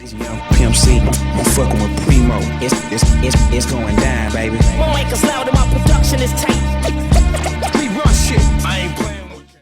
This young Pimp C, I'm fucking with Primo. It's going down, baby. Won't make us loud and my production is tight. We run shit. I ain't playing with you.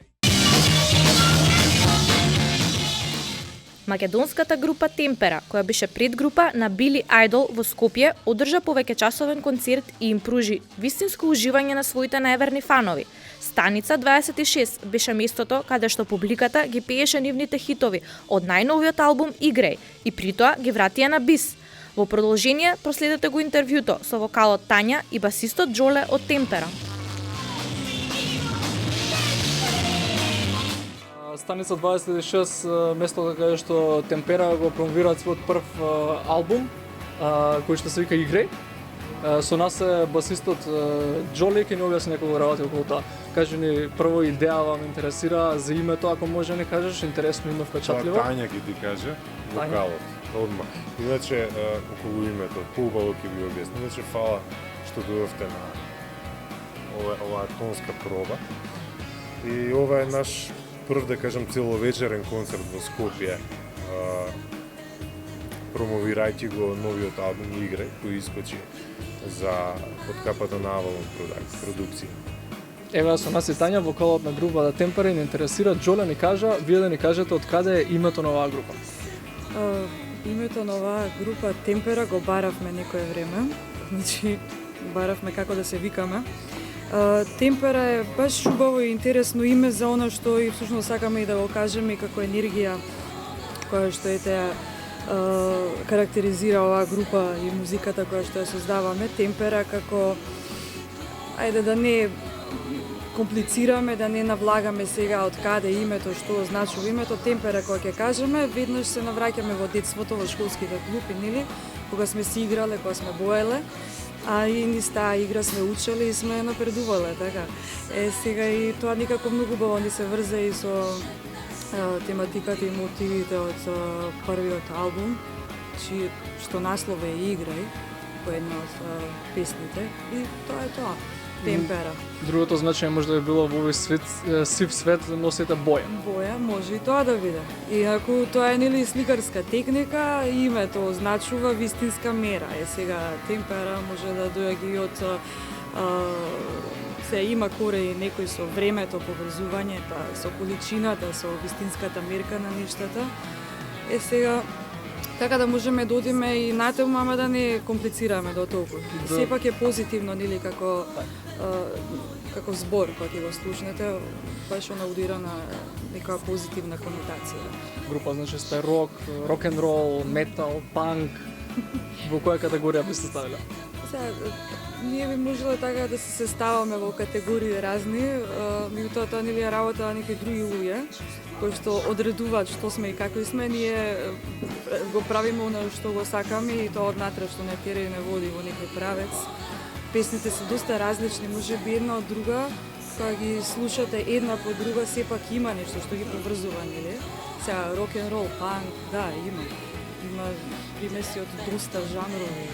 Македонската група Темпера, која беше предгрупа на Били Ајдол во Скопје, одржа повеќечасовен концерт и им пружи вистинско уживање на своите најверни фанови. Станица 26 беше местото каде што публиката ги пееше нивните хитови од најновиот албум Играј и притоа ги вратија на бис. Во продолжение проследете го интервјуто со вокалот Тања и басистот Џоле од Темпера. Станица 26, местото каде што Темпера го промовираат својот прв албум, кој што се вика Играј. Со нас е басистот Џоле, ќе ни објасни неколку работи околу тоа. Кажи ни прво идеја ме интересира за името, ако може не кажеш, интересно име впечатливо. Тања ќе ти каже, вокалот, одмах. Иначе, околу името, поубаво ќе ви објасни. Иначе, фала што дојдовте на оваа тонска проба. И ова е наш прв, да кажам, целовечерен концерт во Скопје, промовирајќи го новиот албум Играј, кој искочи за под капата на Авалон продукција. Еве со нас е Тања, вокалот на групата Темпера, и не интересира Џоле ни кажа, вие да ни кажете од каде е името на оваа група. Името на оваа група Темпера го баравме некое време, значи баравме како да се викаме. Темпера е баш убаво и интересно име за она што и всушност сакаме и да го кажеме како енергија која што карактеризира оваа група и музиката која што ја создаваме. Темпера како, ајде да не комплицираме, да не навлагаме сега од каде името, што означува името. Темпера кога ќе кажеме, веднаш се навраќаме во детството, во школските клупи, нели? Кога сме си играле, кога сме боеле, а и низ таа игра сме учеле и сме напредувале, така. Сега и тоа никако многу убаво ни се врзе и со тематиката и мотивите од првиот албум, што наслов е Играј, по една од песните, и тоа е тоа. Темпера. Другото значење може да би било во овој свет, сив свет носите боја. Боја може и тоа да биде. Иако тоа е нели сликарска техника, името означува вистинска мера. Сега темпера може да доаѓа и од се има корени некој со времето, поврзувањето, со количината, со вистинската мерка на нештата. Сега така да можеме да одиме и натаму, ама да не комплицираме до толку. Сепак е позитивно, нели, како збор, кога ќе го слушнете, баш она удира на некоја позитивна конотација. Група, значи сте рок, рок-н-рол, метал, панк. Во која категорија би се ставиле? Ние би можеле така да се ставаме во категории разни, меѓутоа тоа нели е работа на некои други луѓе, кои што одредуваат што сме и какви сме. Ние го правиме она што го сакаме и тоа однатре што не тера и не води во некој правец. Песните се доста различни, можеби една од друга, кога ги слушате една по друга, сепак има нешто што ги поврзува, нели? Сега рок-н-рол, панк, да, има примеси од доста жанрови.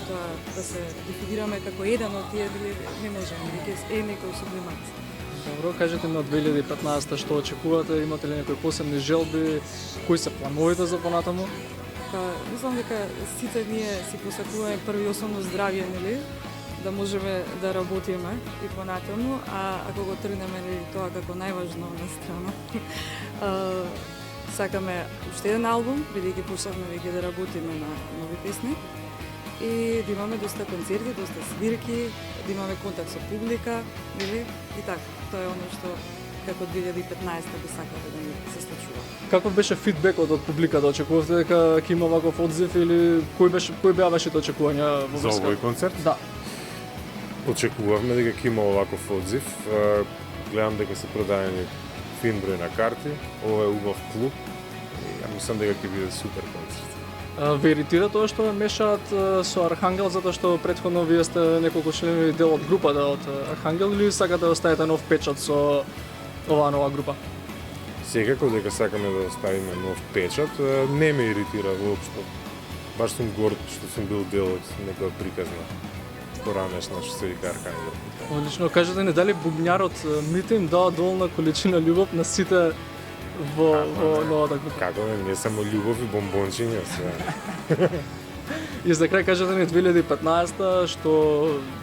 Тоа да се дефинираме како еден од тие, не можеме, веќе е некој сублимат. Добро, кажете ми од 2015 што очекувате, имате ли некои посебни желби, кои се плановите за понатаму? Мислам дека сите ние си посакуваме први основно здравје, нели? Да можеме да работиме и понатаму, а ако го тргнеме нели тоа како најважно на страна. Сакаме уште еден албум, бидејќи почнавме веќе да работиме на нови песни. И да имаме доста концерти, доста свирки, да имаме контакт со публика, нели? И така, тоа е оно што како 2015 би сакале да ни се случува. Каков беше фидбекот од публиката? Очекувавте дека ќе има ваков одзив или кои беа вашите очекувања во врска? За овој концерт? Да. Очекувавме дека ќе има оваков одзив. Гледам дека се продадени фин број на карти. Ова е убав клуб. Ја мислам дека ќе биде супер концерт. Ве иритира тоа што мешаат со Архангел, затоа што претходно вие сте неколку членови дел од групата од Архангел, или сакате да оставите нов печат со оваа нова група? Секако дека сакаме да оставиме нов печат, не ме иритира воопшто. Баш сум горд што сум бил дел од некоја приказна поранешна што се вика Архангел. Одлично, кажете ни дали бубњарот Мите им дава доволна количина љубов на сите во новата група. Како не само љубов и бомбончиња све. И за крај кажете ни 2015 што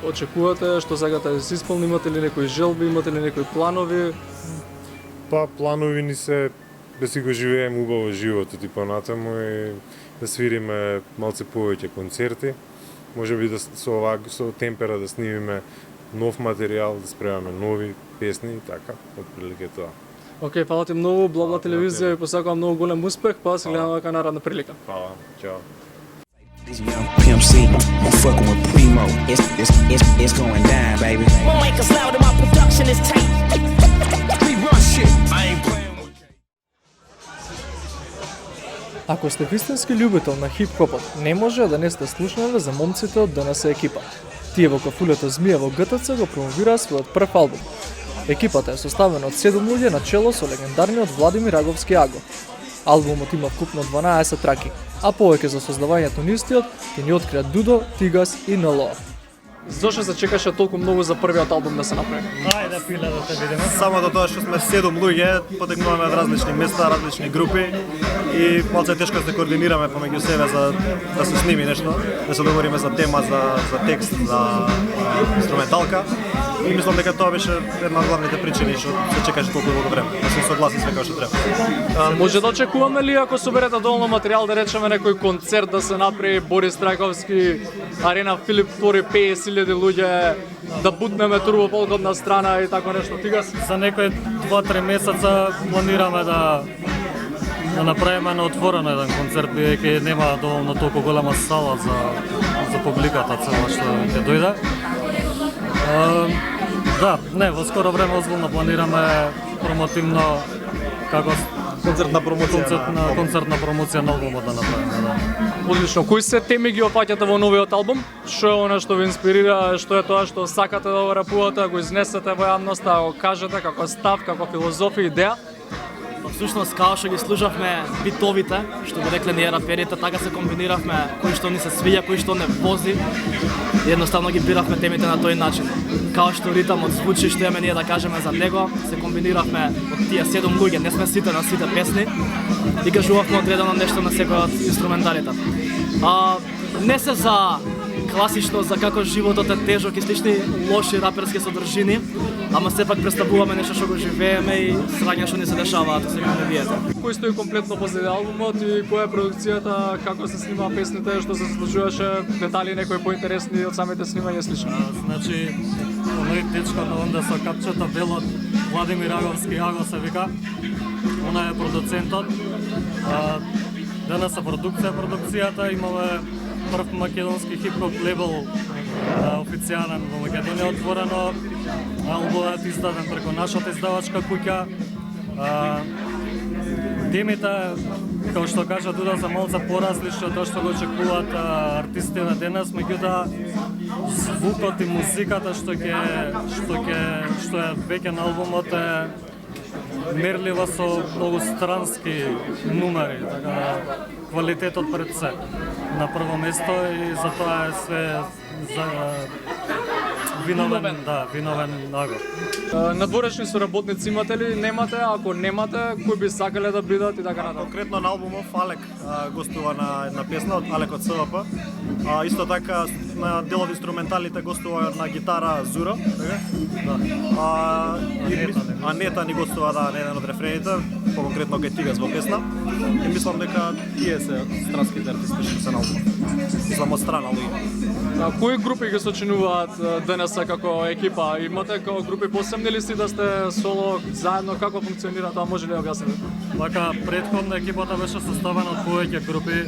очекувате, што сакате да се исполни, имате ли некои желби, имате ли некои планови? Па планови ни се да си го живееме убаво животот и понатаму и да свириме малце повеќе концерти. Можеби да со Темпера да снимиме нов материјал, да спремаме нови песни и така, отприлике тоа. Океј, фала ти многу, Бла телевизија ви посакувам многу голем успех, па се гледаме вака наредна прилика. Фала, чао. This young Pimp C, I'm fucking with Primo. It's going down, baby. My mic is loud and my production is tight. We run shit. I ain't playing with Ако сте вистински љубител на хип-хопот, не може да не сте слушнале за момците од ДНС екипа. Тие во кафулето Змија во ГТЦ го промовираа својот прв албум. Екипата е составена од 7 луѓе на чело со легендарниот Владимир Аговски Аго. Албумот има вкупно 12 траки, а повеќе за создавањето на истиот ќе ни откриат Дудо, Тигас и НЛО. Зошто се чекаше толку многу за првиот албум да се направи? Ајде, пиле да те видиме. Само до тоа што сме 7 луѓе, потекнуваме од различни места, различни групи и малце тешко да се координираме помеѓу себе за да се сними нешто, да се договориме за тема, за текст, за инструменталка. И мислам дека тоа беше една од главните причини што се чекаше толку долго време. Да се согласи све како што треба. Може да очекуваме ли ако соберете доволно материјал да речеме некој концерт да се направи Борис Трајковски, Арена Филип II, 50.000 луѓе, да бутнеме турбополкотна страна и тако нешто? Тигас? За некои 2-3 месеца планираме да направиме на отворено еден концерт, бидејќи нема доволно толку голема сала за публиката цела што ќе дојде. Да, не, во скоро време озбилно планираме промотивно како концертна промоција на албумот да направиме, да. Одлично. Кои се теми ги опаќате во новиот албум? Што е она што ви инспирира, што е тоа што сакате да го рапувате, го изнесете во јавноста, да го кажете како став, како филозофија, идеја? Всушност, као што ги слушавме битовите, што го рекле ние раперите, така се комбиниравме кој што ни се свиѓа, кој што не вози. И едноставно ги биравме темите на тој начин. Као што ритамот звучи, што имаме ние да кажеме за него, се комбиниравме од тие 7 луѓе, не сме сите на сите песни, и кажувавме одредено нешто на секој од инструменталите. Не се за класично за како животот е тежок и слични лоши раперски содржини, ама сепак представуваме нешто што го живееме и срања што ни се дешаваат сега на виете. Кој стои комплетно позади албумот и која е продукцијата, како се снима песните, што се случуваше, детали некои поинтересни од самите снимања слично? Значи, оној дечко на онда со капчето белот, Владимир Аговски Аго се вика, она е продуцентот. Денес продукцијата имаме прв македонски хип-хоп лейбл официјален во Македонија отворено. Албумот издаден преку нашата издавачка куќа. Темите, како што кажа Дуда, се малце поразлични од тоа што го очекуваат артистите на денес, меѓутоа звукот и музиката што е веќе на албумот е мерлива со многу странски numeri, така квалитетот пред се на прво место и затоа е све виновен Аго. Надворешни соработници имате ли? Немате? Ако немате, кои би сакале да бидат и така натаму? Конкретно на албумов Алек гостува на една песна од Алек од СВП. Исто така на дел од инструменталите гостува на гитара Зуро, така? Да. Анета ни гостува на еден од рефрените, по-конкретно кај Тигас во песна. И мислам дека тие се странските артисти што се на албумот. Мислам од страна луѓе. Кои групи ги сочинуваат денес како екипа? Имате како групи посебни ли си да сте соло заедно? Како функционира тоа? Може ли да објасните? Вака, претходно екипата беше составена од повеќе групи,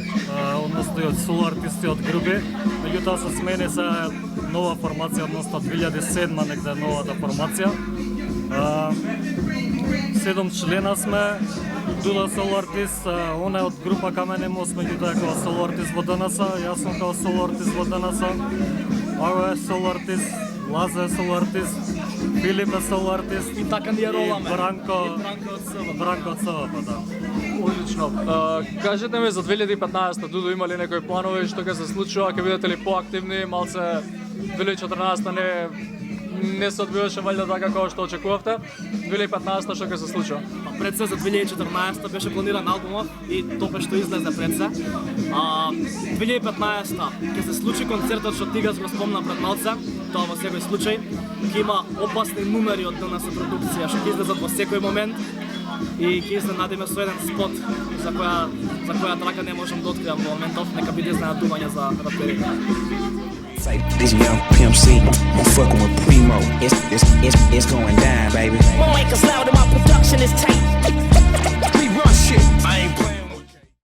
односно и од соло артисти од групи. Меѓутоа се смени се нова формација, односно 2007 негде новата формација. 7 члена сме, Дуда соло артист, он е од група Камен Мост, меѓутоа е како соло артист во ДНС, јас сум како соло артист во ДНС, Аго е соло артист, Лаза е соло артист, Филип е соло артист И така ни ја роламе. Бранко од СВП, да. Одлично. Кажете ми за 2015-та, Дудо, има ли некои планови што ќе се случува, ќе бидете ли поактивни, малце 2014-та не се одвиваше валјда така како што очекувавте. 2015-та што ќе се случува? пред се за 2014 беше планиран албумот и тоа што излезе пред се. 2015 ќе се случи концертот што Тигас го спомна пред малце, тоа во секој случај. Ќе има опасни numeri од ДНС продукција што ќе излезат во секој момент и ќе изненадиме со еден спот за која трака не можам да откриам во моментов, нека биде изненадување за раперите. Say this young Pimp C, I'm fucking with Primo. It's going down, baby. My mic is loud and my production is tight.